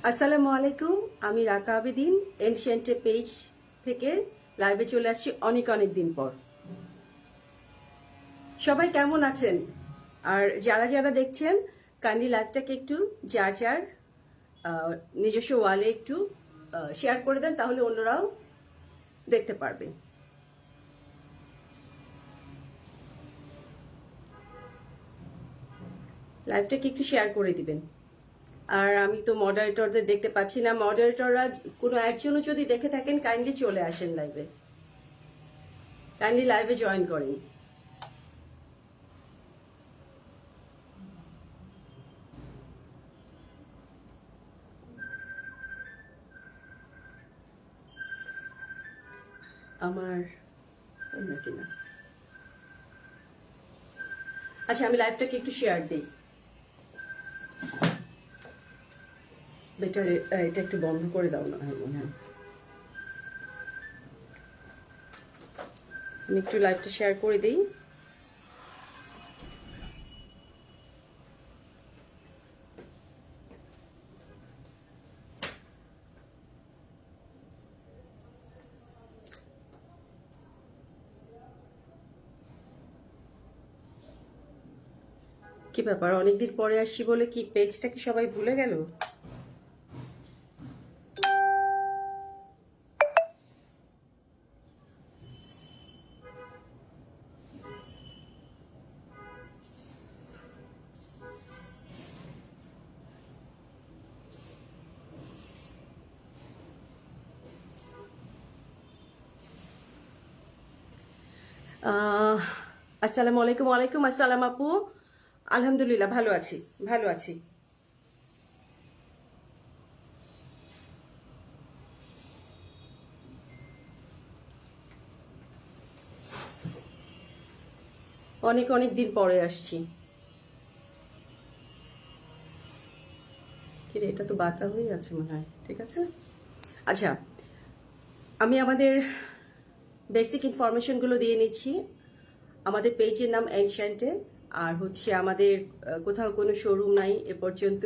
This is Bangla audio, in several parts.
আসসালামু আলাইকুম। আমি রাকা আবেদিন এনশিয়েন্টে পেজ থেকে লাইভে চলে আসছি অনেক দিন পর। সবাই কেমন আছেন? আর যারা যারা দেখছেন কাইন্ডলি লাইভটাকে একটু যার নিজস্ব ওয়ালে একটু শেয়ার করে দেন, তাহলে অন্যরাও দেখতে পারবে। লাইভটাকে একটু শেয়ার করে দিবেন। আর আমি তো মডারেটরদের দেখতে পাচ্ছি না। মডারেটররা কোনো একজনও যদি দেখে থাকেন কাইন্ডলি চলে আসেন লাইভে, কাইন্ডলি লাইভে জয়েন করেন। আমার নাকি না, আচ্ছা আমি লাইভটাকে একটু শেয়ার দিই। বেটার এটা একটু বন্ধ করে দাও না হয় মনে হয়। আমি একটু লাইভটা শেয়ার করে দিই। কি ব্যাপার, অনেকদিন পরে আসছি বলে কি পেজটা কি সবাই ভুলে গেল? আসসালামু আলাইকুম। ওয়ালাইকুম আসসালাম আপু। আলহামদুলিল্লাহ ভালো আছি, ভালো আছি। অনেক দিন পরে আসছি। কিরে, এটা তো বাঁকা হয়ে আছে মনে হয়। ঠিক আছে, আচ্ছা আমি আমাদের বেসিক ইনফরমেশনগুলো দিয়ে নিচ্ছি। আমাদের পেজের নাম এনশিয়েন্টে, আর হচ্ছে আমাদের কোথাও কোনো শোরুম নাই এ পর্যন্ত।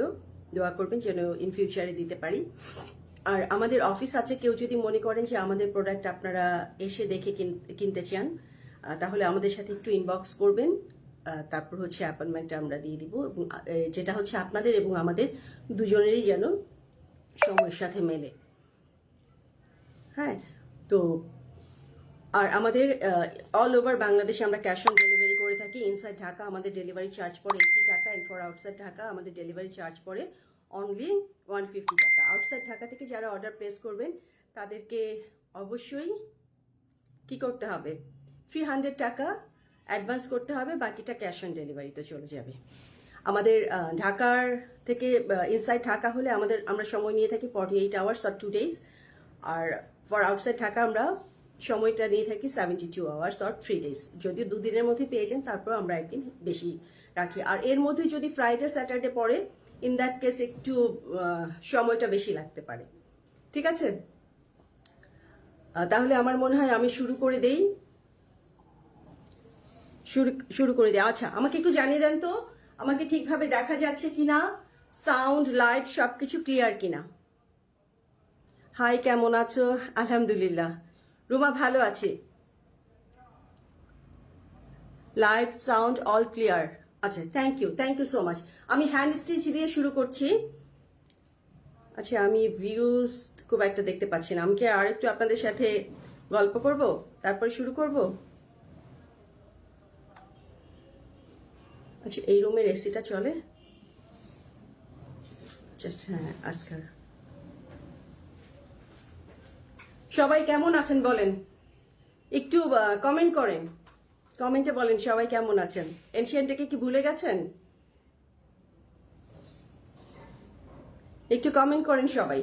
দোয়া করবেন যেন ইন ফিউচারে দিতে পারি। আর আমাদের অফিস আছে, কেউ যদি মনে করেন যে আমাদের প্রোডাক্ট আপনারা এসে দেখে কিনতে চান, তাহলে আমাদের সাথে একটু ইনবক্স করবেন। তারপর হচ্ছে অ্যাপয়েন্টমেন্টটা আমরা দিয়ে দিব, এবং যেটা হচ্ছে আপনাদের এবং আমাদের দুজনেরই যেন সময়ের সাথে মেলে। হ্যাঁ, তো আর আমাদের অল ওভার বাংলাদেশে আমরা ক্যাশ অন ডেলিভারি করে থাকি। ইনসাইড ঢাকা আমাদের ডেলিভারি চার্জ পড়ে 80 টাকা, এন্ড ফর আউটসাইড ঢাকা আমাদের ডেলিভারি চার্জ পড়ে অনলি 150 টাকা। আউটসাইড ঢাকা থেকে যারা অর্ডার প্লেস করবেন তাদেরকে অবশ্যই কি করতে হবে, 300 টাকা অ্যাডভান্স করতে হবে, বাকিটা ক্যাশ অন ডেলিভারিতে চলে যাবে। আমাদের ঢাকার থেকে ইনসাইড ঢাকা হলে আমরা সময় নিয়ে থাকি 48 আওয়ার্স অর 2 ডেজ। আর ফর আউটসাইড ঢাকা আমরা সময়টা নিয়ে থাকি 72 আওয়ার্স অর 3 ডেজ। যদিও দুদিনের মধ্যে পেয়ে যান, তারপর আমরা একদিন বেশি রাখি। আর এর মধ্যে যদি ফ্রাইডে স্যাটারডে পড়ে, ইন দ্যাট কেস একটু সময়টা বেশি লাগতে পারে। ঠিক আছে, তাহলে আমার মনে হয় আমি শুরু করে দেই। আচ্ছা আমাকে একটু জানিয়ে দেন তো, আমাকে ঠিকভাবে দেখা যাচ্ছে কিনা, সাউন্ড লাইট সবকিছু ক্লিয়ার কিনা। হাই, কেমন আছো? আলহামদুলিল্লাহ। রুমা ভালো আছে। Live sound all clear. আচ্ছা, থ্যাংক ইউ সো মাচ। আমি হ্যান্ড স্টিচ দিয়ে শুরু করছি। আচ্ছা, আমি ভিউজ খুব একটা দেখতে পাচ্ছি না। আমি কি আর একটু আপনাদের সাথে গল্প করব, তারপরে শুরু করব? আচ্ছা, এই রুমের এসিটা চলে? হ্যাঁ, আজকাল সবাই কেমন আছেন বলেন, একটু কমেন্ট করেন। কমেন্টে বলেন সবাই কেমন আছেন। এনশিয়েন্টটাকে কি ভুলে গেছেন? একটু কমেন্ট করেন সবাই।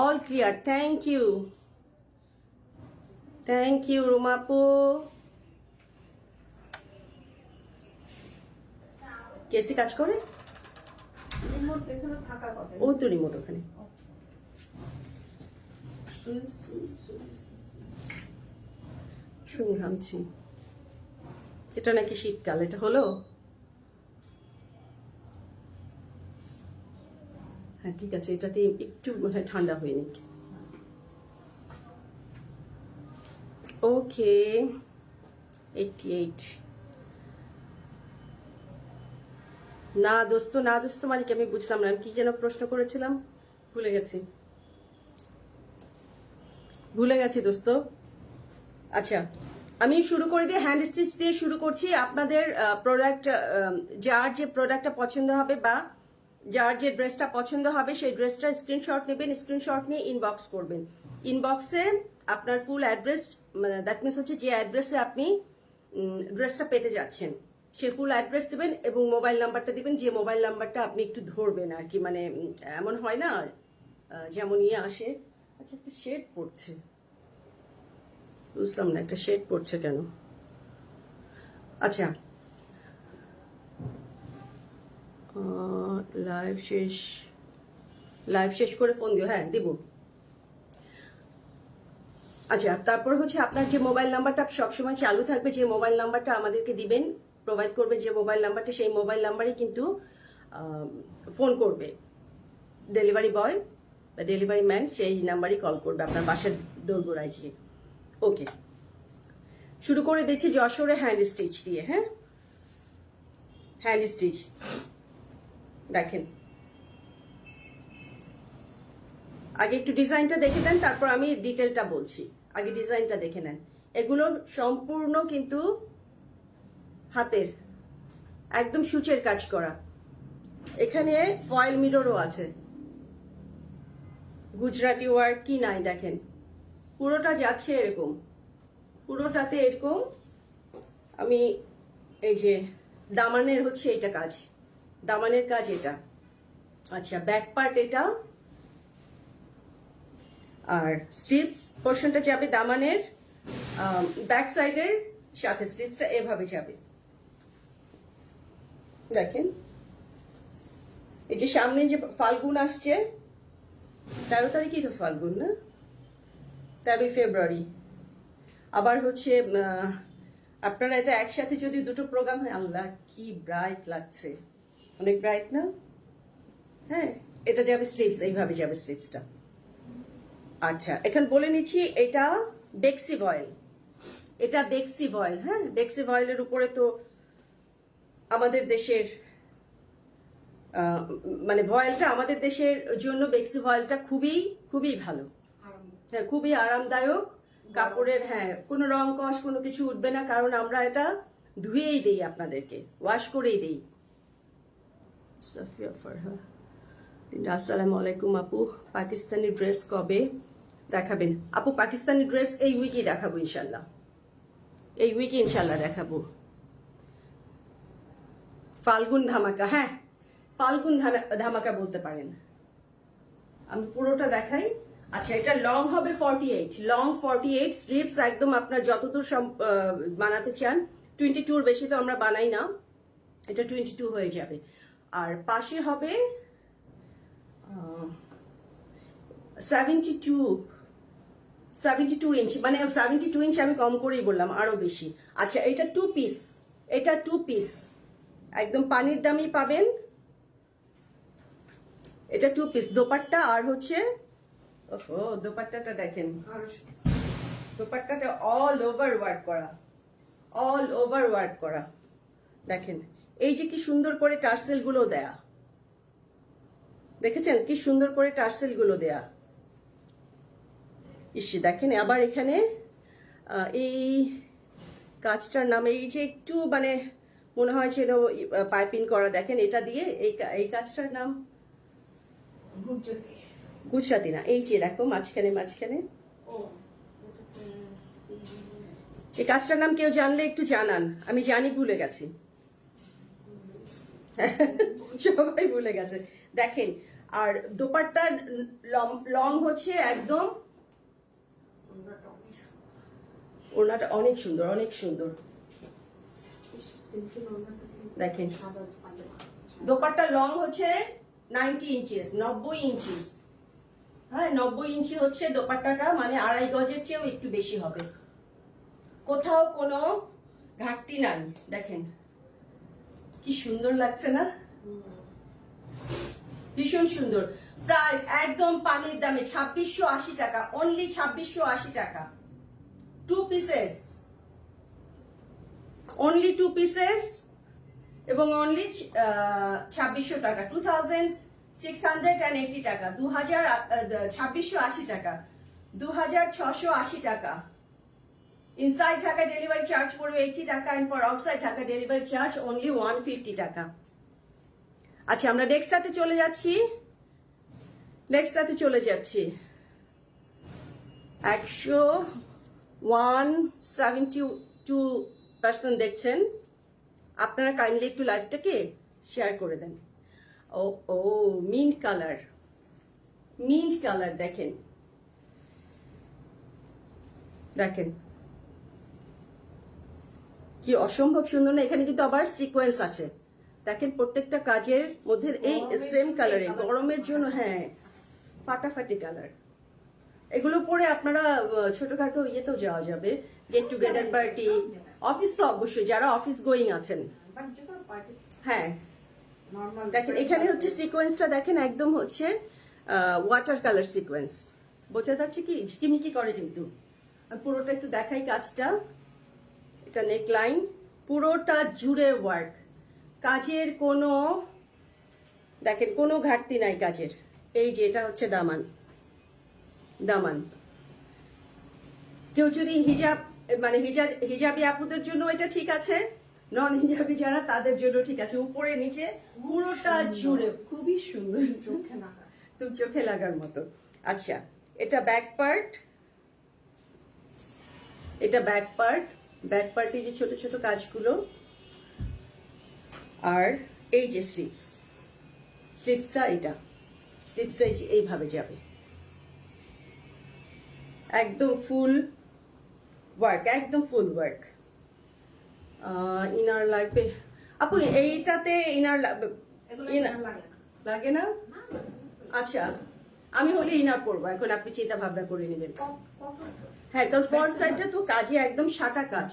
অল ক্লিয়ার, থ্যাংক ইউ রুমাপু। কেসি কাজ করে? ও তো রিমোট ওখানে। ঘামছি। এটা নাকি শীতকাল? এটা হলো হ্যাঁ ঠিক আছে, এটাতে একটু মনে হয় ঠান্ডা হয়নি। ওকে 88। না দোস্ত না দোস্ত মানে কি আমি বুঝলাম না, আমি কি যেন প্রশ্ন করেছিলাম, ভুলে গেছি দোস্ত। আচ্ছা আমি শুরু করে দিয়ে হ্যান্ড স্টিচ দিয়ে শুরু করছি। আপনাদের প্রোডাক্ট, যার যে প্রোডাক্টটা পছন্দ হবে বা যার যে ড্রেসটা পছন্দ হবে সেই ড্রেসটা স্ক্রিনশট নেবেন, স্ক্রিনশট নিয়ে ইনবক্স করবেন। ইনবক্সে আপনার ফুল অ্যাড্রেস, মানে দ্যাট মিনস হচ্ছে যে অ্যাড্রেসে আপনি ড্রেসটা পেতে যাচ্ছেন সে ফুল অ্যাড্রেস দিবেন এবং মোবাইল নাম্বারটা দিবেন, যে মোবাইল নাম্বারটা আপনি একটু ধরবেন আর কি, মানে এমন হয় না যেমন ইয়ে আসে। আচ্ছা একটা শেড পড়ছে, বুঝলাম না একটা শেড পড়ছে কেন। আচ্ছা লাইভ শেষ করে ফোন দিও, হ্যাঁ দিব। আচ্ছা তারপর হচ্ছে আপনার যে মোবাইল নাম্বারটা সবসময় চালু থাকবে, যে মোবাইল নাম্বারটা আমাদেরকে দিবেন, প্রোভাইড করবে যে মোবাইল নাম্বারটা, সেই মোবাইল নাম্বারই কিন্তু ফোন করবে ডেলিভারি বয় বা ডেলিভারি ম্যান, সেই নাম্বারই কল করবে আপনার বাসার দোরগোড়ায় গিয়ে। ওকে শুরু করে দিচ্ছি যশোরে হ্যান্ড স্টিচ দিয়ে। হ্যাঁ হ্যান্ড স্টিচ দেখেন, আগে একটু ডিজাইনটা দেখে দেন, তারপর আমি ডিটেলটা বলছি। আগে ডিজাইনটা দেখে নেন। এগুলো সম্পূর্ণ কিন্তু হাতের একদম সূচের কাজ করা, এখানে ফয়েল মিররও আছে, গুজরাটি ওয়ার্ক কি নাই দেখেন, পুরোটা যাচ্ছে এরকম, পুরোটাতে এরকম। আমি এই যে দামানের হচ্ছে এটা কাজ, দামানের কাজ এটা। আচ্ছা ব্যাক পার্ট এটা, আর স্লিভস পোর্শনটা যাবে দামানের ব্যাক সাইডের সাথে, স্লিভসটা এভাবে যাবে দেখেন। এই যে সামনে যে ফাল্গুন আসছে, 13 তারিখই তো ফাল্গুন না, 13 ফেব্রুয়ারি। আবার হচ্ছে আপনারা এটা একসাথে যদি দুটো প্রোগ্রাম হয়, আল্লাহ কি ব্রাইট লাগছে, অনেক ব্রাইট না? হ্যাঁ এটা যাবে স্লিভস, এইভাবে যাবে স্লিভসটা। আচ্ছা এখন বলে নিচ্ছি, এটা বেক্সি ভয়েল, এটা বেক্সি ভয়েল। হ্যাঁ বেক্সি ভয়েলের উপরে তো আমাদের দেশের মানে ভয়েলটা আমাদের দেশের জন্য বেক্সি ভয়েলটা খুবই খুবই ভালো, হ্যাঁ খুবই আরামদায়ক কাপড়ের। হ্যাঁ কোনো রং কষ কোনো কিছু উঠবে না, কারণ আমরা এটা ধুয়েই দেই, আপনাদেরকে ওয়াশ করেই দেই। সাফিয়া ফারহা, আসসালামু আলাইকুম আপু, পাকিস্তানি ড্রেস কবে দেখাবেন? আপু পাকিস্তানি ড্রেস এই উইকে দেখাবো ইনশাল্লাহ, এই উইকে ইনশাল্লাহ দেখাবো। ফাল্গুন ধামাকা, হ্যাঁ ফাল্গুন ধামাকা বলতে পারেন। আমি পুরোটা দেখাই। আচ্ছা এটা লং হবে 48, লং 48, স্লিভস একদম আপনার যতদূর বানাতে চান, 22 বেশি তো আমরা বানাই না, এটা 22 হয়ে যাবে। আর পাশে হবে 72 ইঞ্চ, মানে 72 ইঞ্চ আমি কম করেই বললাম, আরো বেশি। আচ্ছা এটা 2 পিস, এটা 2 পিস একদম পানির দামই পাবেন, এটা 2 পিস দোপাট্টা। আর হচ্ছে ওহো দোপাট্টাটা দেখেন, দোপাট্টাটা অল ওভার ওয়ার্ক করা, অল ওভার ওয়ার্ক করা দেখেন। এই যে কি সুন্দর করে টার্সেল গুলো দেয়া, দেখেছেন কি সুন্দর করে টার্সেল গুলো দেয়া, ইসে দেখেন। আবার এখানে এই কাজটার নাম, এই যে একটু মানে মনে হয় যেন পাইপিং করা, দেখেন এটা দিয়ে এই কাজটার নাম গুজরাটি না, এই যে দেখো মাঝখানে মাঝখানে, এই কাজটার নাম কেউ জানলে একটু জানান, আমি জানি ভুলে গেছি, সবাই ভুলে গেছে দেখেন। আর দোপাট্টার লং হচ্ছে একদম, ওড়নাটা অনেক সুন্দর, অনেক সুন্দর দেখেন। দোপাট্টার লং হচ্ছে 90 ইঞ্চিস, 90 ইঞ্চিস। হ্যাঁ 90 ইঞ্চি হচ্ছে দোপাট্টাটা, মানে 2.5 গজের চেয়েও একটু বেশি হবে, কোথাও কোনো ঘাটতি নাই। দেখেন কি সুন্দর লাগছে না, ভীষণ সুন্দর। প্রাইস একদম পানির দামে 2680 টাকা, অনলি 2680 টাকা। 2 পিসেস, অনলি 2 পিসেস এবং অনলি 2600 টাকা, 2680 টাকা, 2680 টাকা, 2680 টাকা। ইনসাইড ঢাকা ডেলিভারি চার্জ পড়বে 80 টাকা, and for outside Dhaka delivery charge only 150 টাকা। আচ্ছা, আমরা নেক্সটটাতে চলে যাচ্ছি। 172% দেখছেন। আপনারা কাইন্ডলি একটু লাইভটাকে শেয়ার করে দেন। ও ও মিন্ট কালার দেখেন, দেখেন কি অসম্ভব সুন্দর না? এখানে কিন্তু আবার সিকোয়েন্স আছে, দেখেন প্রত্যেকটা কাজের মধ্যে এই সেম কালারে, গরমের জন্য হ্যাঁ ফাটাফাটি কালার। এগুলো পরে আপনারা ছোটখাটো ইয়েতেও যাওয়া যাবে, গেট টুগেদার পার্টি, অফিস তো অবশ্যই, যারা অফিস গোয়িং আছেন। হ্যাঁ দেখেন এখানে হচ্ছে সিকোয়েন্সটা দেখেন, একদম হচ্ছে ওয়াটার কালার সিকোয়েন্স, বোঝা যাচ্ছে কি ঝিকিমিকি করে কিন্তু। পুরোটা একটু দেখাই কাজটা, এটা নেক লাইন পুরোটা জুড়ে ওয়ার্ক, কাজের কোনো দেখেন কোনো ঘাটতি নাই কাজের। এই যে এটা হচ্ছে দামান। কেউ যদি হিজাব মানে হিজাবি আপুদের জন্য এটা ঠিক আছে, নন হিজাবি যারা তাদের জন্য ঠিক আছে। উপরে নিচে পুরোটা জুড়ে খুবই সুন্দর, চোখে লাগার মতো। আচ্ছা, এটা ব্যাক পার্ট, ব্যাক পার্টে যে ছোট ছোট কাজগুলো, আর এই যে স্লিপসটা এইভাবে যাবে, একদম ফুল ওয়ার্ক। ইনার লাগবে আপু? এইটাতে ইনার লাগে না? আচ্ছা, আমি হলে ইনার পরবো, এখন আপনি চিন্তা ভাবনা করে নেবেন। হ্যাঁ, কারণ ফ্রন্ট সাইডটা তো কাজে একদম সাটা কাজ,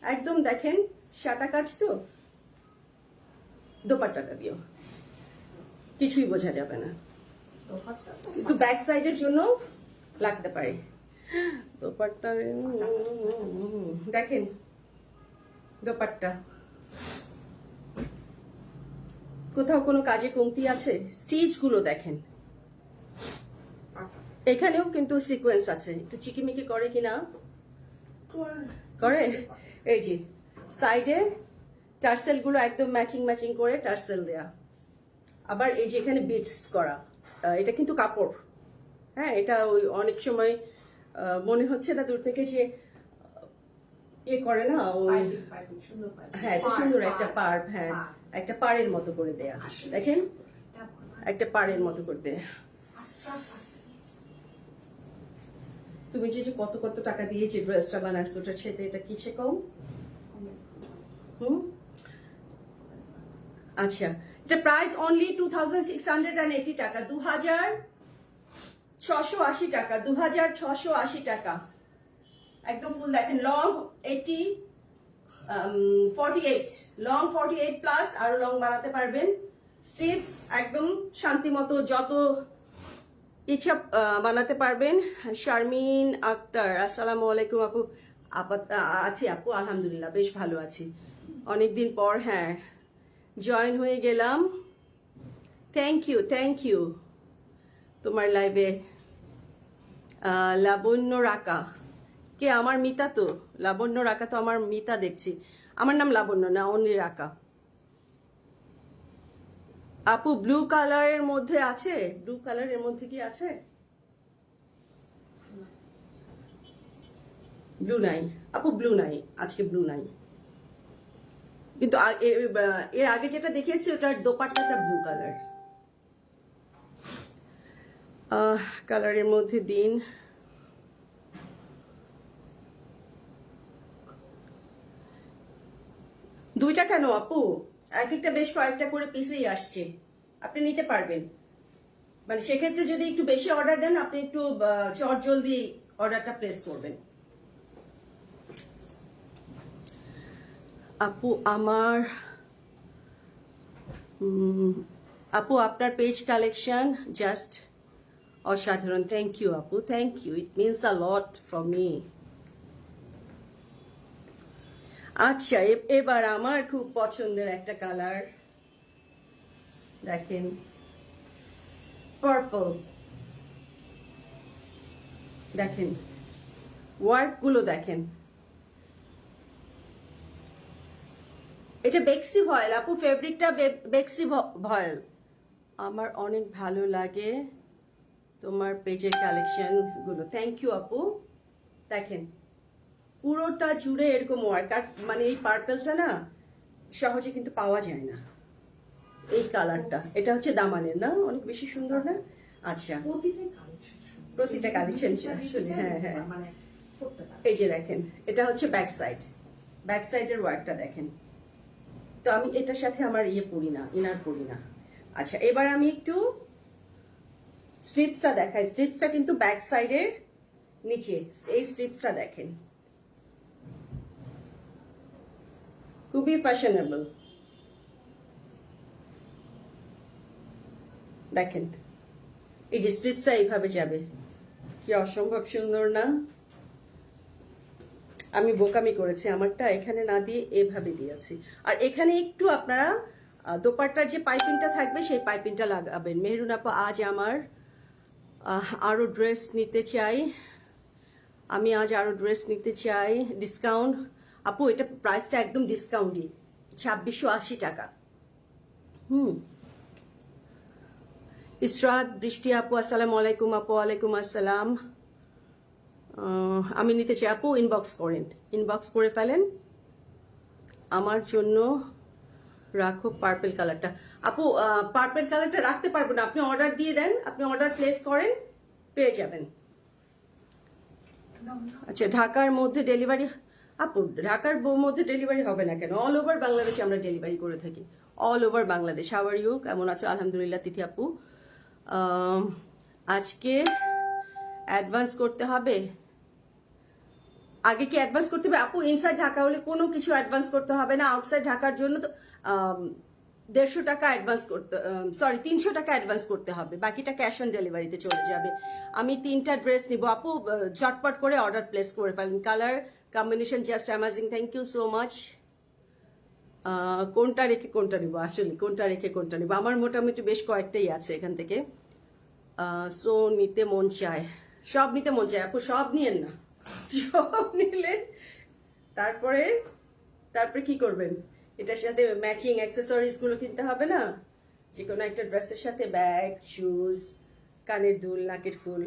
একদম দেখেন সাটা কাজ, তো দোপাট্টাটা দিও কিছুই বোঝা যাবে না, কিন্তু ব্যাক সাইডের জন্য লাগতে পারে দোপাট্টা। দেখেন দোপাট্টা, কোথাও কোনো কাজে কমতি আছে? স্টিচ গুলো দেখেন, এখানেও কিন্তু সিকোয়েন্স আছে, একটু চিকিমিকি করে কিনা, করে। এই যে সাইডে টার্সেল গুলো একদম ম্যাচিং করে টার্সেল দেয়া, আবার এই যে এখানে বিটস করা। এটা কিন্তু কাপড়, হ্যাঁ এটা ওই অনেক সময় মনে হচ্ছে না দূর থেকে যে এ করে না, ওই হ্যাঁ এটা সুন্দর একটা পাড়, হ্যাঁ একটা পাড়ের মতো করে দেয়া, দেখেন একটা পাড়ের মতো করে দেয়া। তুমি যে কত টাকা দিয়ে যে ড্রেসটা বানাচ্ছো, ওটার সাথে এটা কিসে কম? আচ্ছা, এটা প্রাইস অনলি 2680 টাকা, 2680 টাকা, 2680 টাকা। একদম ফুল দেখেন, লং 48, লং 48 প্লাস, আরো লং বানাতে পারবেন। স্লিভস একদম শান্তি মতো যত ইচ্ছা বানাতে পারবেন। শারমিন আক্তার, আসসালামু আলাইকুম আপু। আছি আপু, আলহামদুলিল্লাহ বেশ ভালো আছি, অনেকদিন পর হ্যাঁ জয়েন হয়ে গেলাম। থ্যাংক ইউ তোমার লাইভে। লাবণ্য রাকা কে? আমার মিতা তো, লাবণ্য রাকা তো আমার মিতা দেখছি, আমার নাম লাবণ্য না, অনলি রাকা। আপু ব্লু কালারের মধ্যে আছে? ব্লু কালারের মধ্যে কি আছে? ব্লু নাই আপু, ব্লু নাই আজকে, ব্লু নাই। কিন্তু এর আগে যেটা দেখেছি ওটার দোপাট্টাটা ব্লু কালার। কালারের মধ্যে দিন। দুইটা কেন আপু? এক একটা বেশ কয়েকটা করে পিসেই আসছে, আপনি নিতে পারবেন। মানে সেক্ষেত্রে যদি একটু বেশি অর্ডার দেন, আপনি একটু চট জলদি অর্ডারটা প্লেস করবেন। আপু আমার আপু আপনার পেজ কালেকশন জাস্ট অসাধারণ। থ্যাংক ইউ আপু, thank you, it means a lot for me. আচ্ছা এবার আমার খুব পছন্দের একটা কালার দেখেন, পার্পল। দেখেন ওয়ার্ক গুলো দেখেন, এটা বেক্সি ভয়েল আপু, ফেব্রিকটা বেক্সি ভয়েল। আমার অনেক ভালো লাগে তোমার পেজের কালেকশন গুলো। থ্যাংক ইউ আপু। দেখেন পুরোটা জুড়ে এরকম ওয়ার্ক, আর মানে এই পার্পলটা না সহজে কিন্তু পাওয়া যায় না, এই কালারটা। এটা হচ্ছে দামানের না, অনেক বেশি সুন্দর না? আচ্ছা প্রতিটা কালেকশন আসলে, হ্যাঁ হ্যাঁ। এই যে দেখেন এটা হচ্ছে ব্যাক সাইড, ব্যাক সাইডের ওয়ার্কটা দেখেন। তো আমি এটার সাথে আমার ইয়ে পরি না, ইনার পরি না। আচ্ছা এবার আমি একটু স্লিপসটা দেখাই। স্লিপসটা কিন্তু ব্যাক সাইডের নিচে, এই স্লিপসটা দেখেন, খুবই ফ্যাশনেবল। দেখেন এই যে স্লিপসটা এইভাবে যাবে, কি অসম্ভব সুন্দর না? আমি বোকামি করেছি, আমারটা এখানে না দিয়ে এভাবে দিয়েছি। আর এখানে একটু আপনারা দোপাট্টার যে পাইপিংটা থাকবে সেই পাইপিংটা লাগাবেন। মেহরুন আপা আজ আমার আরো ড্রেস নিতে চাই, আমি আজ আরো ড্রেস নিতে চাই, ডিসকাউন্ট। আপু এটা প্রাইসটা একদম ডিসকাউন্টই, 2680 টাকা। ইসরাত বৃষ্টি আপু আসসালামু আলাইকুম আপু। ওয়ালাইকুম আসসালাম। আমি নিতে চাই আপু, ইনবক্স করেন, ইনবক্স করে ফেলেন আমার জন্য। রাখো পার্পল কালারটা আপু, পার্পল কালারটা রাখতে পারবো না, আপনি অর্ডার দিয়ে দেন, আপনি অর্ডার প্লেস করেন, পেয়ে যাবেন। আচ্ছা ঢাকার মধ্যে ডেলিভারি আপু, ঢাকার মধ্যে ডেলিভারি হবে না কেন? অল ওভার বাংলাদেশে আমরা ডেলিভারি করে থাকি, all over Bangladesh. How are you, কেমন আছো? আলহামদুলিল্লাহ তিথি আপু। আজকে অ্যাডভান্স করতে হবে? আগে কি অ্যাডভান্স করতে হবে আপু? ইনসাইড ঢাকা হলে কোনো কিছু অ্যাডভান্স করতে হবে না, আউটসাইড ঢাকার জন্য তো 150 টাকা অ্যাডভান্স করতে, সরি 300 টাকা অ্যাডভান্স করতে হবে, বাকিটা ক্যাশ অন ডেলিভারিতে চলে যাবে। আমি 3টা ড্রেস নিব আপু, ঝটপট করে অর্ডার প্লেস করে ফেলেন। Colour combination just amazing, thank you so much. কোনটা রেখে কোনটা নিব, আসলে কোনটা রেখে কোনটা নিব? আমার মোটামুটি বেশ কয়েকটাই আছে এখান থেকে। সো নিতে মন চায়, সব নিতে মন চায় আপু, সব নিয়েন না, সব নিলে তারপরে কি করবেন? এটার সাথে ম্যাচিং অ্যাক্সেসরিজ গুলো কিনতে হবে না? যে কোনো একটা ড্রেসের সাথে ব্যাগ, শুজ, কানের দুল, নাকের ফুল।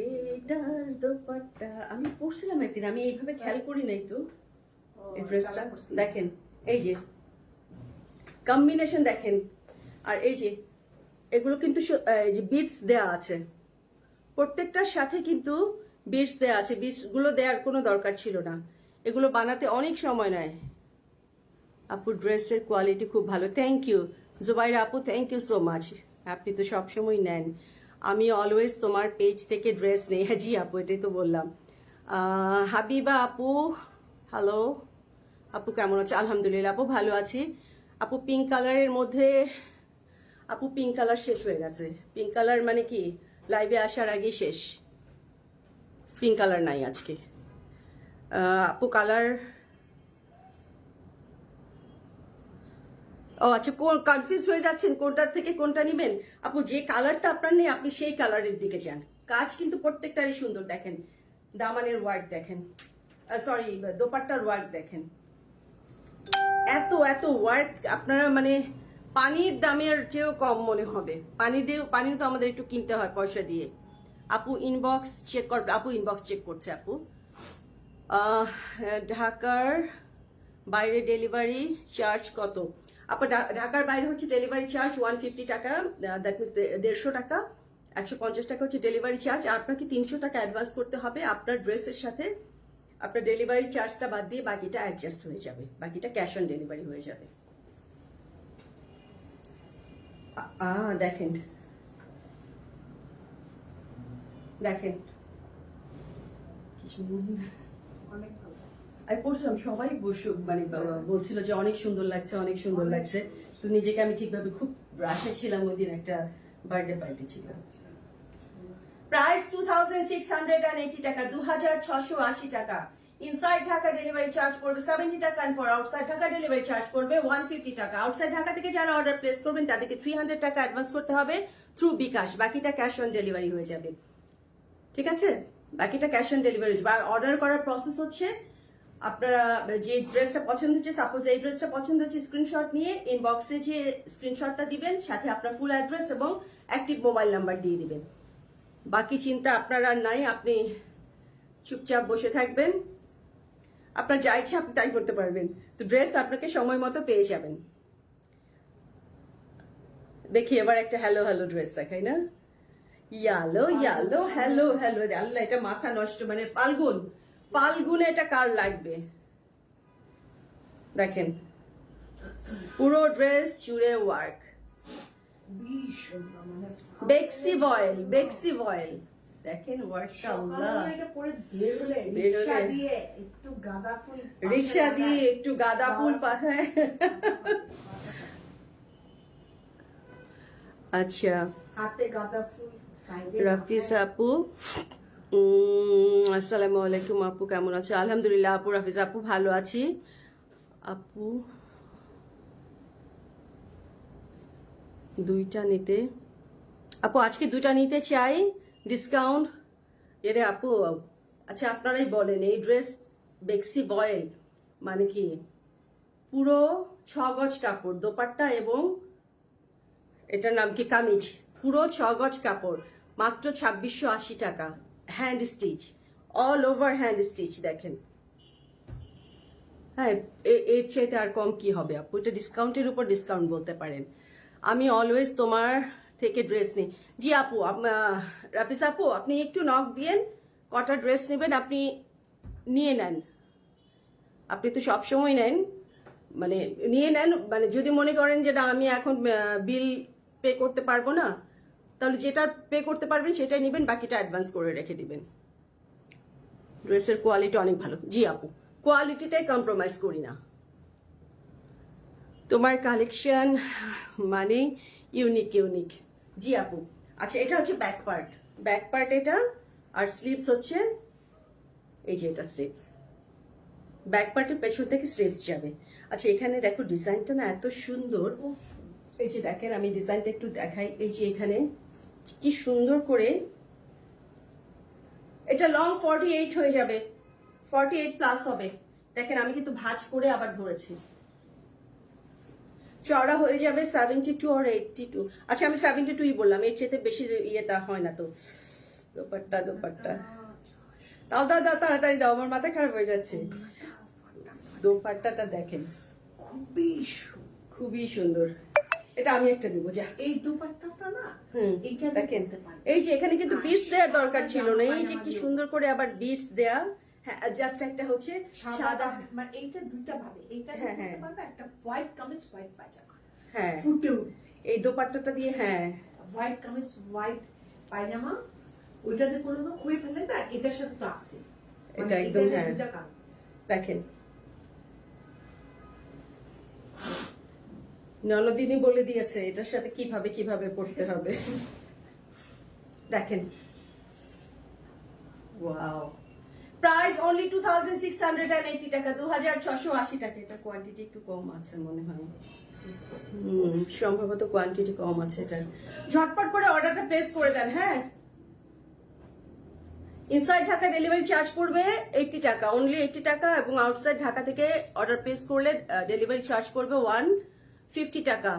এইটার দোপাট্টা আমি পরছিলাম একদিন, আমি এইভাবে খেয়াল করি নাই তো। এই ড্রেসটা দেখেন, এই যে কম্বিনেশন দেখেন, আর এই যে এগুলো কিন্তু এই যে বিটস দেয়া আছে, প্রত্যেকটার সাথে কিন্তু বিটস দেয়া আছে। বিটস গুলো দেওয়ার কোনো দরকার ছিল না, এগুলো বানাতে অনেক সময় নেয়। আপু ড্রেসের কোয়ালিটি খুব ভালো, থ্যাংক ইউ। জুবাইরা আপু থ্যাংক ইউ সো মাচ, আপনি তো সবসময় নেন। আমি অলওয়েজ তোমার পেজ থেকে ড্রেস নেই। হ্যাঁ জি আপু, এটাই তো বললাম। হাবিবা আপু হ্যালো আপু, কেমন আছে? আলহামদুলিল্লাহ আপু ভালো আছি। আপু পিঙ্ক কালারের মধ্যে, আপু পিঙ্ক কালার শেষ হয়ে গেছে। পিঙ্ক কালার মানে কি লাইভে আসার আগেই শেষ, পিঙ্ক কালার নাই আজকে। আপু কালার, ও আচ্ছা, কোন কনফিউজ হয়ে যাচ্ছেন কোনটার থেকে কোনটা নিবেন? আপু যে কালারটা আপনার নেই আপনি সেই কালারের দিকে যান, কাজ কিন্তু প্রত্যেকটারই সুন্দর। দেখেন দামানের ওয়ার্ক দেখেন, সরি দোপাট্টার ওয়ার্ক দেখেন, এত এত ওয়ার্ক আপনারা মানে পানির দামের চেয়েও কম মনে হবে। পানি তো আমাদের একটু কিনতে হয় পয়সা দিয়ে। আপু ইনবক্স চেক কর, আপু ইনবক্স চেক করছে আপু। ঢাকার বাইরে ডেলিভারি চার্জ কত? আপু ঢাকার বাইরে হচ্ছে ডেলিভারি চার্জ 150 টাকা, দ্যাট মিনস 150 টাকা, 150 টাকা হচ্ছে ডেলিভারি চার্জ। আর আপনাকে 300 টাকা অ্যাডভান্স করতে হবে আপনার ড্রেসের সাথে, আপনার ডেলিভারি চার্জটা বাদ দিয়ে বাকিটা অ্যাডজাস্ট হয়ে যাবে, বাকিটা ক্যাশ অন ডেলিভারি হয়ে যাবে। দেখেন দেখেন অনেক ভালো। আমি পড়ছিলাম সবাই মানে বলছিল যে অনেক সুন্দর লাগছে, অনেক সুন্দর লাগছে, তো নিজেকে আমি ঠিকভাবে খুব রাশে ছিলাম ওই দিন, একটা বার্থডে পার্টি ছিল। প্রাইস 2680 টাকা, 2680 টাকা। ইনসাইড ঢাকা ডেলিভারি চার্জ পড়বে 70 টাকা, and for outside Dhaka delivery charge পড়বে 150 টাকা। আউটসাইড ঢাকা থেকে যারা অর্ডার প্লেস করবেন তাদেরকে 300 টাকা অ্যাডভান্স করতে হবে থ্রু বিকাশ, বাকিটা ক্যাশ অন ডেলিভারি হয়ে যাবে। ঠিক আছে, বাকিটা ক্যাশ অন ডেলিভারি। আর অর্ডার করার প্রসেস হচ্ছে, আপনারা যে ড্রেসটা পছন্দ হচ্ছে, সাপোজ এই ড্রেসটা পছন্দ হচ্ছে, স্ক্রিনশট নিয়ে ইনবক্সে যে স্ক্রিনশটটা দিবেন, সাথে আপনার ফুল অ্যাড্রেস এবং অ্যাক্টিভ মোবাইল নাম্বার দিয়ে দিবেন। বাকি চিন্তা আপনার আর নাই, আপনি চুপচাপ বসে থাকবেন, আপনার যা ইচ্ছা আপনি তাই করতে পারবেন। তো ড্রেস আপনাকে সময় মতো পেয়ে যাবেন। দেখি এবার একটা হ্যালো হ্যালো ড্রেস দেখাই না, ইয়ালো ইয়ালো হ্যালো হ্যালো, আল্লাহ এটা মাথা নষ্ট, মানে ফাল্গুন ফাল্গুনে এটা কার লাগবে। দেখেন পুরো ড্রেস জুড়ে ওয়ার্ক, বেক্সি বয়েল, বেক্সি বয়েল, দেখেন ওয়ার্কটা। আল্লাহ রিক্সা দিয়ে একটু গাঁদা ফুল পাঠায়। আচ্ছা, হাতে গাঁদা ফুল, রাফিস আপু, আসসালামু আলাইকুম আপু, কেমন আছে? আলহামদুলিল্লাহ আপু, রাফিস আপু ভালো আছি। আপু দুইটা নিতে, আপু আজকে দুইটা নিতে চাই, ডিসকাউন্ট এরে আপু। আচ্ছা আপনারাই বলেন, এই ড্রেস বেক্সি বয়েল মানে কি? পুরো 6 গজ কাপড়, দোপাট্টা এবং এটার নাম কি, কামিজ, পুরো 6 গজ কাপড়, মাত্র 2680 টাকা, hand stitch, all over hand stitch. দেখেন, হ্যাঁ এর চাইতে আর কম কি হবে আপু? এটা ডিসকাউন্টের উপর ডিসকাউন্ট বলতে পারেন। আমি অলওয়েজ তোমার থেকে ড্রেস নিই। জি আপু, রাফিস আপু আপনি একটু নক দিয়েন, কটা ড্রেস নেবেন আপনি নিয়ে নেন। আপনি তো সবসময় নেন, মানে নিয়ে নেন, মানে যদি মনে করেন যে না আমি এখন বিল পে করতে পারবো না, তাহলে যেটা পে করতে পারবেন সেটাই নেবেন, বাকিটা অ্যাডভান্স করে রেখে দিবেন। ড্রেসের কোয়ালিটি অনেক ভালো। জি আপু, কোয়ালিটিতে কম্প্রোমাইজ করি না। তোমার কালেকশন মানে ইউনিক ইউনিক। জি আপু, আচ্ছা এটা হচ্ছে ব্যাক পার্ট, ব্যাক পার্ট এটা, আর স্লিভস হচ্ছে এই যে এটা স্লিভস, ব্যাক পার্টের পেছন থেকে স্লিভস যাবে। আচ্ছা এখানে দেখো ডিজাইনটা না এত সুন্দর, এই যে দেখেন আমি ডিজাইনটা একটু দেখাই, এই যে এখানে কি সুন্দর করে, এটা লং 48 হয়ে যাবে, 48 প্লাস হবে। দেখেন আমি কিন্তু ভাঁজ করে আবার ধরেছি, চড়া হয়ে যাবে 72 আর 82। আচ্ছা আমি 72ই বললাম, এর চেয়ে বেশি ইয়েটা হয় না তো। দোপাট্টা, দোপাট্টা দাও দাও দাও, তাড়াতাড়ি দাও, আমার মাথা খারাপ হয়ে যাচ্ছে। দোপাট্টাটা দেখেন, খুবই সুন্দর। এটা আমি একটা দিব, যা। এই দুপাট্টাটা না, এইটা দেখেন, এই যে এখানে কিন্তু বিটস দেওয়ার দরকার ছিল না, এই যে কি সুন্দর করে আবার বিটস দেয়া। হ্যাঁ জাস্ট একটা হচ্ছে সাদা, মানে এইটা দুইটা ভাবে, এইটা করতে পারবে, একটা হোয়াইট কামিজ, হোয়াইট পায়জামা, হ্যাঁ ফুটেও এই দোপাট্টাটা দিয়ে, হ্যাঁ হোয়াইট কামিজ, হোয়াইট পায়জামা, ওইটাতে করে তো খুবই ভালো লাগবে। আর এটার সাথে তো আছে, এটা একদম, হ্যাঁ দেখেন নলদিনী বলে দিয়েছে এটার সাথে কিভাবে কিভাবে পড়তে হবে। দেখেন, ওয়াও, প্রাইস অনলি 2680 টাকা, 2680 টাকা। এটা কোয়ান্টিটি একটু কম আছে মনে হয়, সম্ভবত কোয়ান্টিটি কম আছে। এটা ঝটপট করে অর্ডারটা প্লেস করে দেন। হ্যাঁ, ইনসাইড ঢাকা ডেলিভারি চার্জ পড়বে 80 টাকা, অনলি 80 টাকা, এবং আউটসাইড ঢাকা থেকে অর্ডার প্লেস করলে ডেলিভারি চার্জ পড়বে 150 টাকা।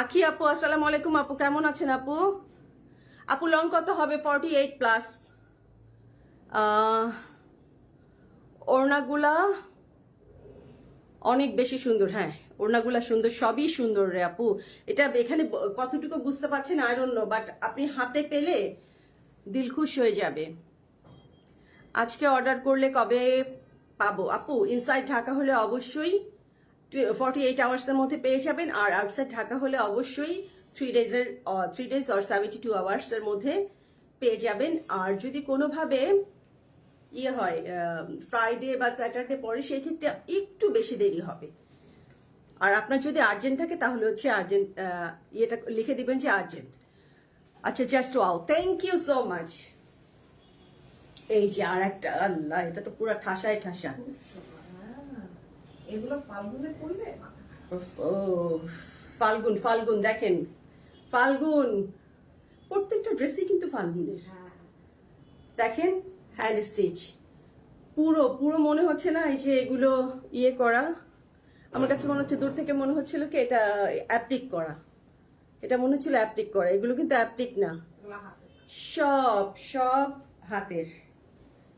আখি আপু, আসসালামু আলাইকুম আপু, কেমন আছেন আপু? আপু লং কত হবে? 48 প্লাস। ওড়নাগুলা অনেক বেশি সুন্দর, হ্যাঁ ওড়নাগুলা সুন্দর, সবই সুন্দর রে আপু। এটা এখানে কতটুকু বুঝতে পারছেন আই ডোন্ট নো, বাট আপনি হাতে পেলে দিল খুশ হয়ে যাবে। আজকে অর্ডার করলে কবে পাবো আপু? ইনসাইড ঢাকা হলে অবশ্যই 48 আওয়ার্সের মধ্যে পেয়ে যাবেন, আর আউটসাইড ঢাকা হলে অবশ্যই 3 ডেজ আর 72 আওয়ার্সের মধ্যে পেয়ে যাবেন। আর যদি কোনোভাবে ইয়ে হয় ফ্রাইডে বা স্যাটারডে পরে, সেই ক্ষেত্রে একটু বেশি দেরি হবে। আর আপনার যদি আর্জেন্ট থাকে তাহলে হচ্ছে আর্জেন্ট ইয়েটা লিখে দিবেন যে আর্জেন্ট। আচ্ছা, just wow, thank you so much. এই যে আর একটা, আল্লাহ, এটা তো পুরো ঠাসায় ঠাসা। এগুলো ফাল্গুনে পড়লে ও ফাল্গুন, ফাল্গুন দেখেন, ফাল্গুন, প্রত্যেকটা ড্রেসই কিন্তু ফাল্গুনের। হ্যাঁ, দেখেন হ্যান্ড স্টিচ, পুরো পুরো মনে হচ্ছে না এই যে এগুলো ইয়ে করা। আমার কাছে মনে হচ্ছে দূর থেকে মনে হচ্ছিল কি এটা অ্যাপ্লিক করা, এটা মনে হচ্ছিল অ্যাপ্লিক করা। এগুলো কিন্তু অ্যাপ্লিক না, এগুলো হাতে। সব সব হাতের,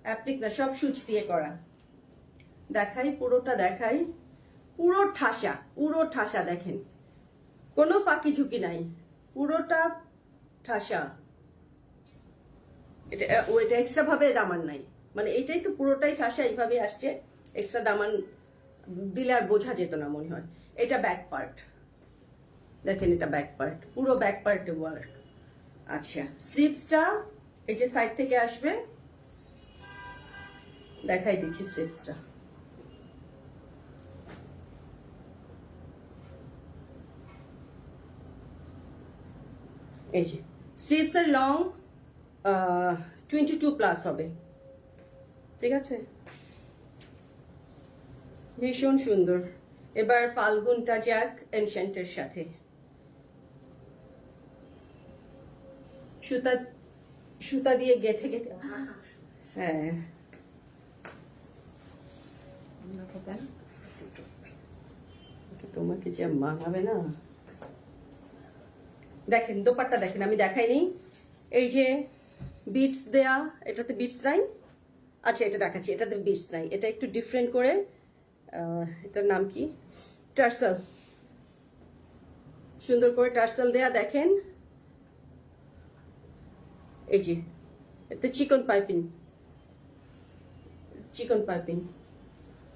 অ্যাপ্লিক না, সব সুচ দিয়ে করা। দেখাই, পুরোটা দেখাই, পুরো ঠাসা, পুরো ঠাসা, দেখেন কোনো ফাঁকি ঝুঁকি নাই, পুরোটা ঠাসা। এটা ওইটা এক্সট্রা ভাবে দামান নাই, মানে এইটাই তো পুরোটাই ঠাসা, এইভাবে আসছে। এক্সট্রা দামান দিলে আর বোঝা যেত না মনে হয়। এটা ব্যাক পার্ট, দেখেন এটা ব্যাক পার্ট, পুরো ব্যাক পার্টে ওয়ার্ক। আচ্ছা, স্লিভসটা এই যে সাইড থেকে আসবে, দেখাই দিচ্ছি স্লিভসটা। এই যে স্লিভস এর লং 22 প্লাস হবে, ঠিক আছে, ভীষণ সুন্দর। এবার ফাল্গুনটা যাক এনশান্টের সাথে। সুতা সুতা দিয়ে গেথে গেথে, হ্যাঁ, তোমাকে যে মানাবে না। দেখেন দোপাট্টা দেখেন, আমি দেখাইনি। এই যে বিটস দেয়া, এটাতে বিটস নাই। আচ্ছা, এটা দেখাচ্ছি, এটাতে বিটস নাই, এটা একটু ডিফারেন্ট করে। এটার নাম কি, টার্সেল, সুন্দর করে টার্সেল দেয়া, দেখেন। এই যে এতে চিকন পাইপিং, চিকন পাইপিং,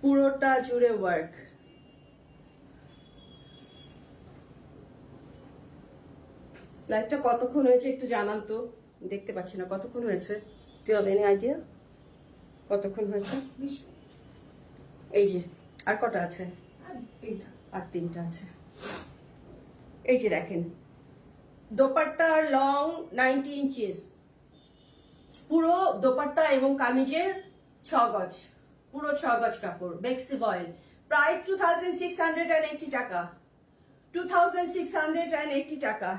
পুরোটা জুড়ে ওয়ার্ক। লাইভটা কতক্ষণ হয়েছে একটু জানান তো, দেখতে পাচ্ছি না কতক্ষণ হয়েছে। তুই হবে এনি আইডিয়া কতক্ষণ হয়েছে? এই যে আর কটা আছে? আর তিনটা আছে। এই যে দেখেন, দোপাট্টার লং 90 ইঞ্চিস, পুরো দোপাট্টা এবং কামিজে 6 গজ, পুরো 6 গজ কাপড়, বেক্সি বয়েল। প্রাইস 2680 টাকা, 2680 টাকা,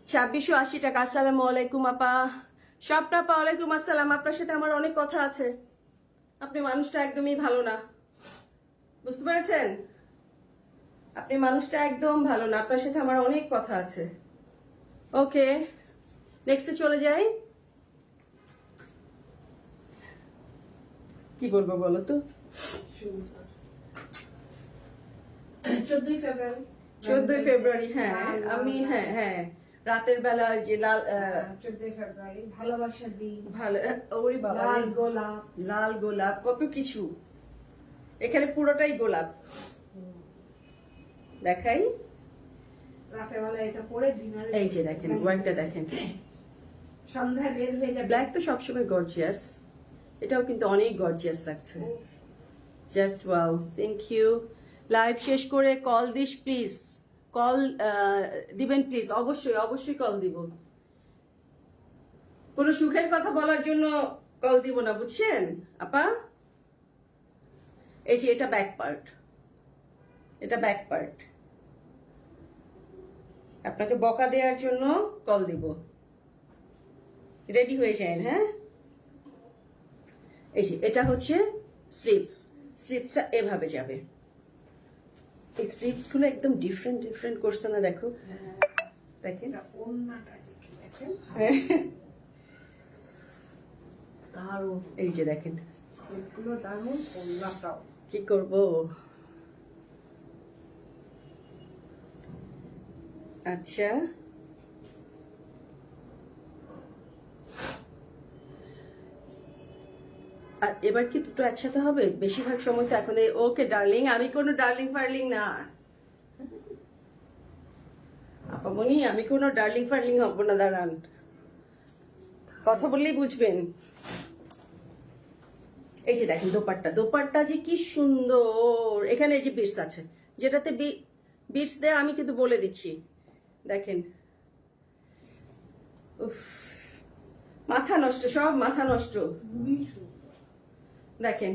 2680 টাকা। আসসালামু আলাইকুম আপা, সবটা আপা, ওয়ালাইকুম আসসালাম। আপনার সাথে আমার অনেক কথা আছে, আপনি মানুষটা একদমই ভালো না, বুঝতে পেরেছেন? আপনি মানুষটা একদম ভালো না, আপনার সাথে আমার অনেক কথা আছে। ওকে, নেক্সটে চলে যাই। কি বলবো বলো তো? 14ই ফেব্রুয়ারি, 14ই ফেব্রুয়ারি, হ্যাঁ আমি, হ্যাঁ হ্যাঁ, রাতের বেলা যে লাল 14ই ফেব্রুয়ারি ভালোবাসার দিন, ভালো, ওরে বাবা, লাল গোলাপ, লাল গোলাপ, কত কিছু এখানে, পুরোটাই গোলাপ। দেখাই, রাতের বেলা এটা পরে ডিনারে, এই যে দেখেন ওয়ার্কটা দেখেন, সন্ধ্যায় বের হয়ে যাবে। ব্ল্যাক তো সবসময় গর্জিয়াস, এটাও কিন্তু অনেক গর্জিয়াস লাগছে। Just wow, thank you. Live শেষ করে কল দিস প্লিজ, কল দিবেন প্লিজ, অবশ্যই অবশ্যই কল দিব। কোনো সুখের কথা বলার জন্য কল দিব না, বুঝছেন আপা? এই যে এটা ব্যাক পার্ট, এটা ব্যাক পার্ট, আপনাকে বকা দেওয়ার জন্য কল দিব, রেডি হয়ে যান। হ্যাঁ, এই যে এটা হচ্ছে স্লিভস, স্লিভসটা এভাবে যাবে। এই স্লিভস গুলো একদম ডিফারেন্ট ডিফারেন্ট করছে না, দেখো, দেখেন ওন্নাটা দেখেন, দারুণ। এই যে দেখেন, এগুলো দারুণ, ওন্নাটাও কি করব। আচ্ছা, আর এবার কি দুটো একসাথে হবে? বেশিরভাগ সময় তো এখন। ওকে ডার্লিং, আমি কোনো ডার্লিং ফার্লিং না আপামনি, আমি কোনো ডার্লিং ফার্লিং হব না, দাঁড়ান, কথা বললেই বুঝবেন। এই যে দেখেন দোপাট্টা, দোপাট্টা যে কি সুন্দর, এখানে এই যে বিটস আছে, যেটাতে বিটস দেয়া আমি কিন্তু বলে দিচ্ছি। দেখেন, উফ, মাথা নষ্ট, সব মাথা নষ্ট। খুবই সুন্দর। দেখেন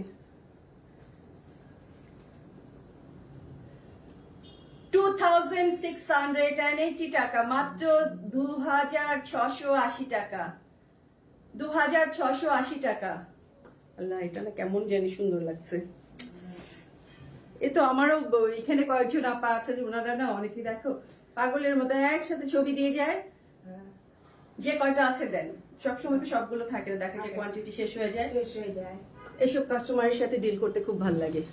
2680 টাকা, মাত্র 2680 টাকা, 2680 টাকা। আল্লাহ, এটা না কেমন জানি সুন্দর লাগছে। এ তো আমারও এখানে কয়েকজন আপা আছে যে ওনারা না অনেকে দেখো পাগলের মতো একসাথে ছবি দিয়ে যায়, যে কয়টা আছে দেন। সবসময় তো সবগুলো থাকে না, দেখা যায় কোয়ান্টিটি শেষ হয়ে যায়। শেষ হয়ে যায়। এসব কাস্টমারের সাথে ডিল করতে খুব ভালো লাগে।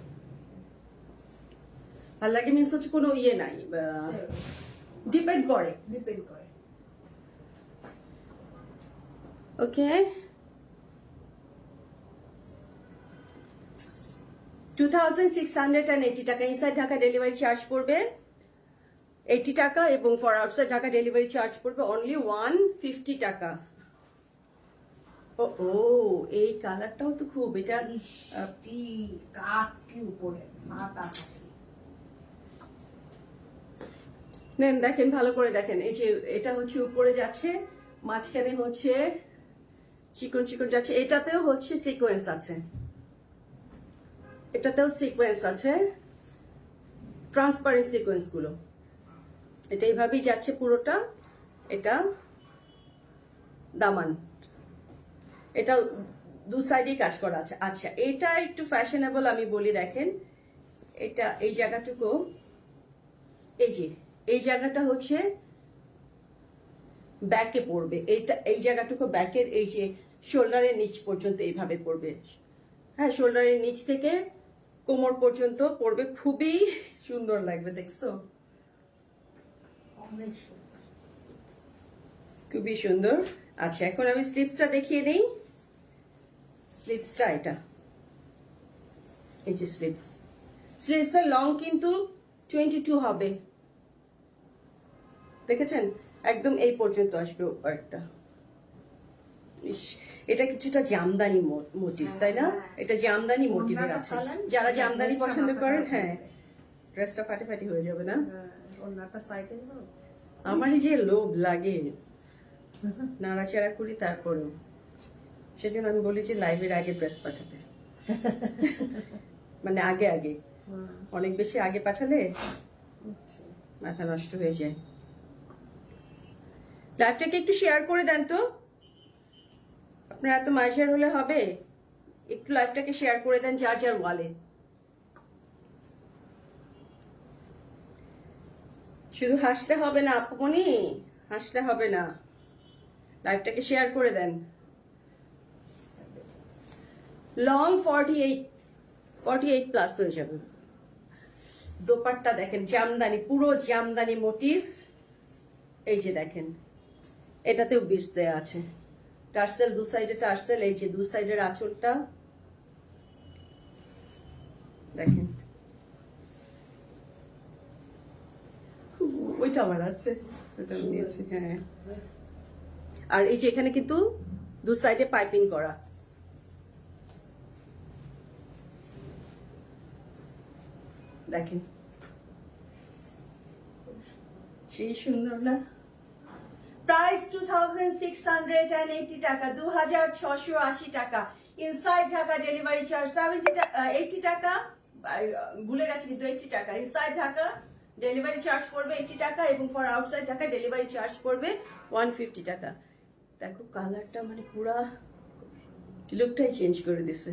ভালো লাগে মিন্স হচ্ছে কোনো ইয়ে নাই, ডিপেন্ড করে। ডিপেন্ড করে। ওকে, 2680 টাকা। ইনসাইড ঢাকা ডেলিভারি চার্জ পড়বে 80 টাকা এবং for outside Dhaka delivery charge পড়বে অনলি 150 টাকা। ও ও, এই কালারটাও তো খুব, এটা ইষ্টি কাজ কি উপরে মাথা থাকে। নেন, দেখেন ভালো করে দেখেন। এই যে এটা হচ্ছে উপরে যাচ্ছে, মাঝখানে হচ্ছে চিকন চিকন যাচ্ছে, এটাতেও হচ্ছে সিকোয়েন্স আছে, এটাতেও সিকোয়েন্স আছে, ট্রান্সপারেন্ট সিকোয়েন্স গুলো। এটা এইভাবেই যাচ্ছে পুরোটা। এটা দামান, এটা দু সাইডেই কাজ করা আছে। আচ্ছা, এটা একটু ফ্যাশনেবল আমি বলি, দেখেন এটা এই জায়গাটুকু, এই যে এই জায়গাটা হচ্ছে ব্যাকে পড়বে, এইটা এই জায়গাটুকু ব্যাকের এই যে শোল্ডারের নিচ পর্যন্ত এইভাবে পড়বে। হ্যাঁ, শোল্ডারের নিচ থেকে কোমর পর্যন্ত পড়বে, খুবই সুন্দর লাগবে, দেখছো? অনেক সুন্দর। খুবই সুন্দর। আচ্ছা, এখন আমি স্লিপসটা দেখিয়ে নেই। স্লিপসটা এটা, এই যে স্লিপস, স্লিপসের লং কিন্তু 22 হবে, দেখেছেন? একদম এই পর্যন্ত আসবে ওয়ার্কটা। এটা কিছুটা জামদানি মোটিভ, তাই না? এটা জামদানি মোটিভের আছে। যারা জামদানি পছন্দ করেন, হ্যাঁ, ড্রেসটা ফাটাফাটি হয়ে যাবে না? ওনাটা সাইডে দাও। আমার যে লোভ লাগে, নাড়াচাড়া করি তারপরেও, সেজন্য আমি বলি যে লাইভের আগে ড্রেস পাঠাতে। মানে আগে আগে, অনেক বেশি আগে পাঠালে মাথা নষ্ট হয়ে যায়। লাইভটাকে একটু শেয়ার করে দেন তো, আপনারা এত মাইশার হলে হবে? একটু লাইভটাকে শেয়ার করে দেন যার যার ওয়ালে। শুধু হাসলে হবে না আপুমনি, হাসলে হবে না, লাইভটাকে শেয়ার করে দেন। লং 48 প্লাস হয়ে যাবে। দোপাট্টা দেখেন, জামদানি, পুরো জামদানি মোটিভ। এই যে দেখেন, এটাতেও বিটস দেয়া আছে, টার্সেল দু সাইডে টার্সেল, এই যে দু সাইডের আঁচলটা দেখেন, ওইটা আমার আছে, ওইটা আমি নিয়েছি। হ্যাঁ, আর এই যে এখানে কিন্তু দু সাইডে পাইপিং করা। দেখেন, সেই সুন্দর না? প্রাইস 2680 টাকা, 2680 টাকা। ইনসাইড ঢাকা ডেলিভারি চার্জ 80 টাকা, ভুলে গেছি কিন্তু 80 টাকা। ইনসাইড ঢাকা ডেলিভারি চার্জ পড়বে 80 টাকা এবং for outside Dhaka delivery charge পড়বে 150 টাকা। দেখো কালারটা মানে পুরা লুকটাই চেঞ্জ করে দিছে।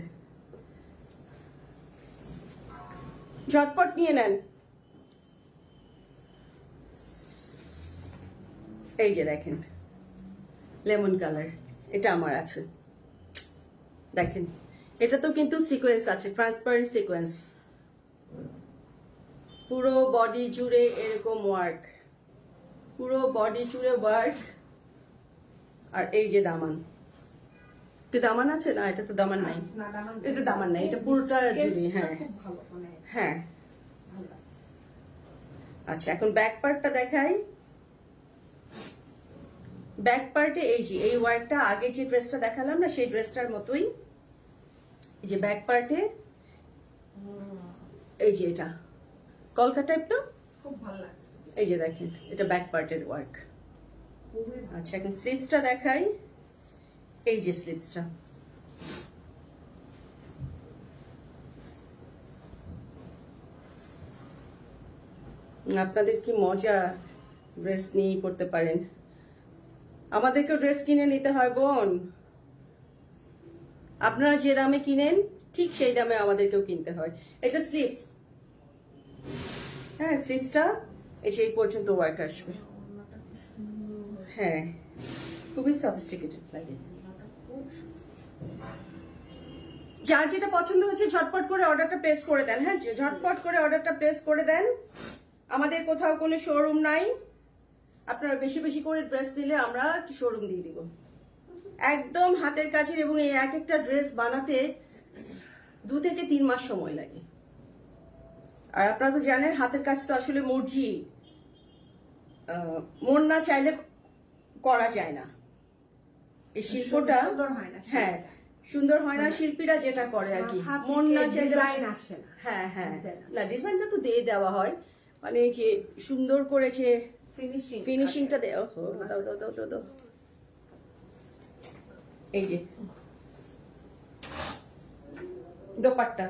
ঝটপট নিয়ে নেন। এই যে দেখেন লেমন কালার, এটা আমার আছে। দেখেন, এটা তো কিন্তু সিকোয়েন্স আছে, ট্রান্সপারেন্ট সিকোয়েন্স, পুরো বডি জুড়ে এরকম ওয়ার্ক, পুরো বডি জুড়ে ওয়ার্ক। আর এই যে দামান, দামান আছে না? এটা তো দামান নাই, এটা দামান নাই, এটা পুরোটা জুড়ে। হ্যাঁ হ্যাঁ, আচ্ছা, এখন ব্যাক পার্টটা দেখাই। ব্যাক পার্টে এই যে এই ওয়ার্কটা, আগে যে ড্রেসটা দেখালাম না সেই ড্রেসটার মতোই। এই যে ব্যাক পার্টে এই যে এটা কলকা টাইপ না? খুব ভালো লাগছে, এই যে দেখেন, এটা ব্যাক পার্টের ওয়ার্ক। খুবই ভালো। আচ্ছা, এখন স্লিভসটা দেখাই। এই যে স্লিভসটা, আপনাদের কি মজা, ড্রেস নিয়েই পড়তে পারেন। আমাদেরকেও ড্রেস কিনে নিতে হয় বোন। আপনারা যে দামে কিনেন ঠিক সেই দামে আমাদেরকেও কিনতে হয়। এটা স্লিভস, হ্যাঁ স্লিভসটা এই যে এই পর্যন্ত ওয়ার্ক আসবে। ওড়নাটা কি সুন্দর হয়েছে, হ্যাঁ, খুবই সফিস্টিকেটেড লাগে। ওড়নাটা খুব সুন্দর। যার যেটা পছন্দ হচ্ছে ঝটপট করে অর্ডারটা প্লেস করে দেন। হ্যাঁ, ঝটপট করে অর্ডারটা প্লেস করে দেন। আমাদের কোথাও কোনো শোরুম নাই, আপনারা বেশি বেশি করে ড্রেস নিলে আমরা একটি শোরুম দিয়ে দিব, একদম হাতের কাছে। এবং এই এক একটা ড্রেস বানাতে 2 থেকে 3 মাস সময় লাগে। আর আপনারা তো জানেন হাতের কাজ তো আসলে মর্জি, মন না চাইলে করা যায় না। এই শিল্পটা সুন্দর হয় না, হ্যাঁ সুন্দর হয় না, শিল্পীরা যেটা করে আর কি, মন না চাইলে ডিজাইন আসে না। হ্যাঁ হ্যাঁ Design আসে। না, ডিজাইনটা তো দিয়ে দেওয়া হয়, মানে যে সুন্দর করেছে ফিনিশিং ফিনিশিংটা দেওয়া। দাও দাও দাও দাও দাও। এই যে দোপাট্টা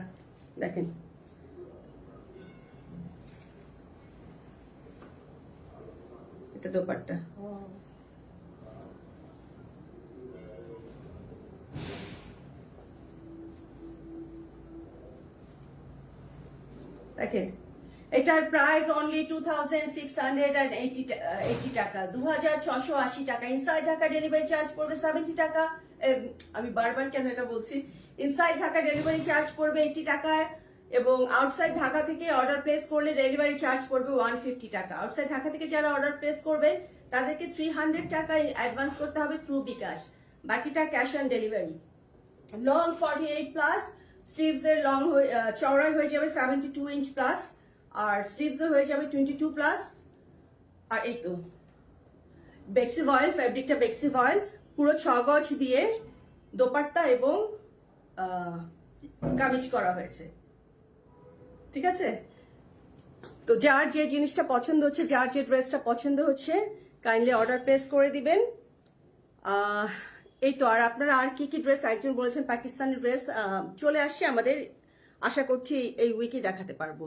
দেখেন, এটা দোপাট্টা। দেখেন, এটার প্রাইস অনলি 2680 টাকা, 2680 টাকা। ইনসাইড ঢাকা ডেলিভারি চার্জ পড়বে 70 টাকা। আমি বারবার কেন এটা বলছি, ইনসাইড ঢাকা ডেলিভারি চার্জ পড়বে 80 টাকা, এবং আউটসাইড ঢাকা থেকে অর্ডার প্লেস করলে ডেলিভারি চার্জ পড়বে 150 টাকা। আউটসাইড ঢাকা থেকে যারা অর্ডার প্লেস করবে তাদেরকে 300 টাকা অ্যাডভান্স করতে হবে থ্রু বিকাশ, বাকিটা cash on delivery. Long 48 plus, sleeves এর লং চওড়াই হয়ে যাবে 72 ইঞ্চ প্লাস, আর স্লিভস হয়ে যাবে 22 প্লাস। আর এই তো বেক্সি ভয়েল, ফেব্রিকটা বেক্সি ভয়েল, পুরো 6 গজ দিয়ে দোপাট্টা এবং কামিজ করা হয়েছে। ঠিক আছে, তো যার যে জিনিসটা পছন্দ হচ্ছে, যার যে ড্রেসটা পছন্দ হচ্ছে, কাইন্ডলি অর্ডার প্লেস করে দিবেন। এই তো, আর আপনারা আর কি কি ড্রেস, একজন বলেছেন পাকিস্তানি ড্রেস চলে আসছে আমাদের, আশা করছি এই উইকে দেখাতে পারবো।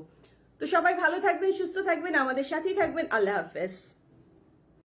তো সবাই ভালো থাকবেন, সুস্থ থাকবেন, আমাদের সাথেই থাকবেন। আল্লাহ হাফেজ।